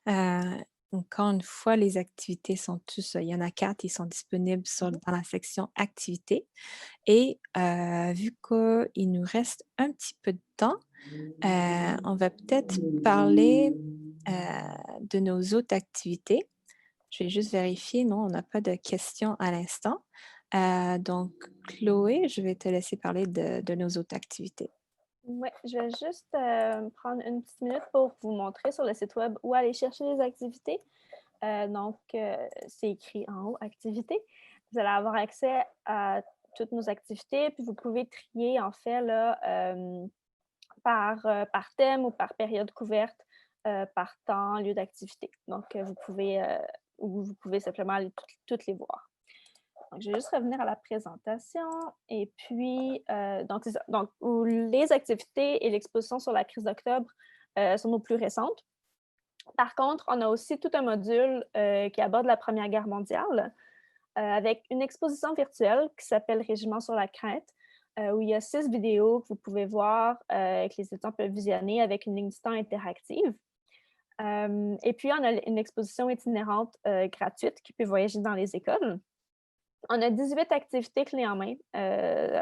Encore une fois, les activités sont tous, il y en a 4, ils sont disponibles dans la section activités. Et vu qu'il nous reste un petit peu de temps, on va peut-être parler de nos autres activités. Je vais juste vérifier. Non, on n'a pas de questions à l'instant. Donc, Chloé, je vais te laisser parler de nos autres activités. Oui, je vais juste prendre une petite minute pour vous montrer sur le site web où aller chercher les activités. Donc, c'est écrit en haut, activités. Vous allez avoir accès à toutes nos activités, puis vous pouvez trier, en fait, là, par thème ou par période couverte, par temps, lieu d'activité. Donc, vous pouvez simplement aller toutes les voir. Donc, je vais juste revenir à la présentation. Et puis, donc, c'est ça. Donc, les activités et l'exposition sur la crise d'octobre sont nos plus récentes. Par contre, on a aussi tout un module qui aborde la Première Guerre mondiale avec une exposition virtuelle qui s'appelle Régiment sur la crainte, où il y a 6 vidéos que vous pouvez voir, que les étudiants peuvent visionner avec une ligne du temps interactive. Et puis, on a une exposition itinérante gratuite qui peut voyager dans les écoles. On a 18 activités clés en main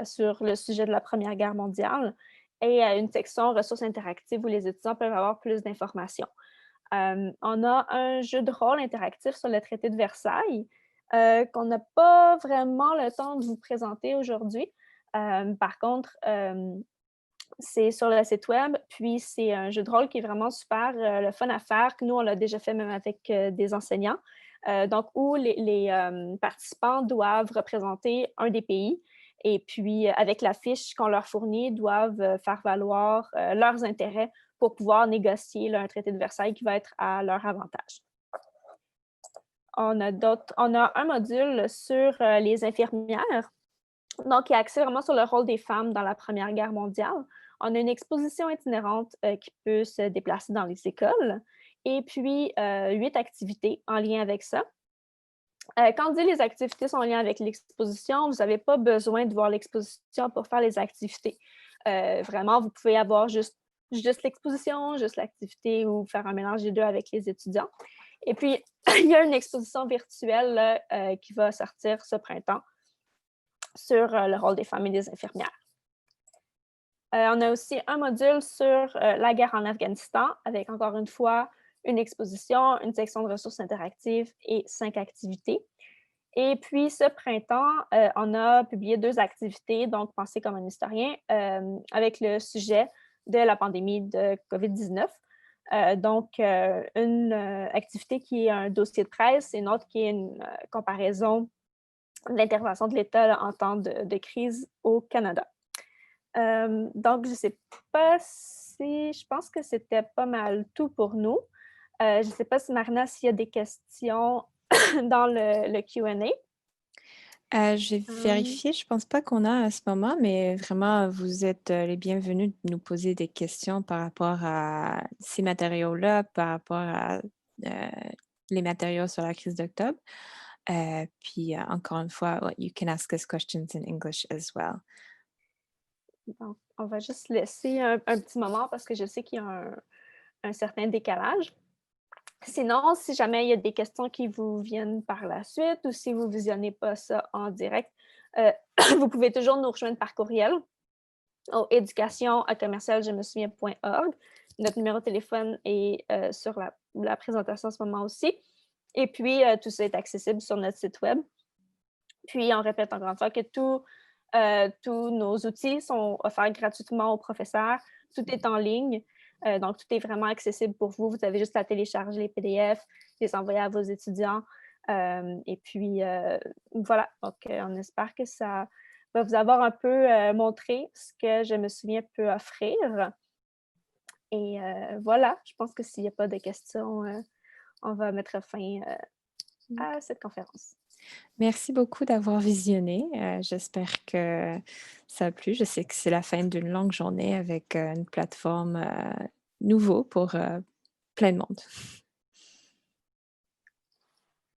sur le sujet de la Première Guerre mondiale et une section ressources interactives où les étudiants peuvent avoir plus d'informations. On a un jeu de rôle interactif sur le traité de Versailles qu'on n'a pas vraiment le temps de vous présenter aujourd'hui. Par contre, c'est sur le site web, puis c'est un jeu de rôle qui est vraiment super, le fun à faire. Nous, on l'a déjà fait même avec des enseignants. Donc, où les participants doivent représenter un des pays et puis, avec la fiche qu'on leur fournit, doivent faire valoir leurs intérêts pour pouvoir négocier là, un traité de Versailles qui va être à leur avantage. On a un module sur les infirmières, donc qui est axé vraiment sur le rôle des femmes dans la Première Guerre mondiale. On a une exposition itinérante qui peut se déplacer dans les écoles et puis 8 activités en lien avec ça. Quand on dit les activités sont en lien avec l'exposition, vous n'avez pas besoin de voir l'exposition pour faire les activités. Vraiment, vous pouvez avoir juste l'exposition, juste l'activité ou faire un mélange des deux avec les étudiants. Et puis, il y a une exposition virtuelle là, qui va sortir ce printemps sur le rôle des femmes et des infirmières. On a aussi un module sur la guerre en Afghanistan avec, encore une fois, une exposition, une section de ressources interactives et 5 activités. Et puis, ce printemps, on a publié 2 activités, donc Penser comme un historien, avec le sujet de la pandémie de COVID-19. Donc, une activité qui est un dossier de presse et une autre qui est une comparaison l'intervention de l'État là, en temps de crise au Canada. Donc, je ne sais pas si... Je pense que c'était pas mal tout pour nous. Je ne sais pas si Marina, s'il y a des questions dans le Q&A. Je vais vérifier, je pense pas qu'on a à ce moment, mais vraiment, vous êtes les bienvenus de nous poser des questions par rapport à ces matériaux-là, par rapport à les matériaux sur la crise d'octobre. Puis encore une fois, you can ask us questions in English as well. Donc, on va juste laisser un petit moment parce que je sais qu'il y a un certain décalage. Sinon, si jamais il y a des questions qui vous viennent par la suite ou si vous ne visionnez pas ça en direct, vous pouvez toujours nous rejoindre par courriel au éducation@commercialjemesuviens.org. Notre numéro de téléphone est sur la présentation en ce moment aussi. Et puis, tout ça est accessible sur notre site web. Puis, on répète encore une fois que tous nos outils sont offerts gratuitement aux professeurs. Tout est en ligne. Donc, tout est vraiment accessible pour vous. Vous avez juste à télécharger les PDF, les envoyer à vos étudiants. Et puis, voilà. Donc, on espère que ça va vous avoir un peu montré ce que Je me souviens peut offrir. Et voilà, je pense que s'il n'y a pas de questions, on va mettre fin à cette conférence. Merci beaucoup d'avoir visionné. J'espère que ça a plu. Je sais que c'est la fin d'une longue journée avec une plateforme nouveau pour plein de monde.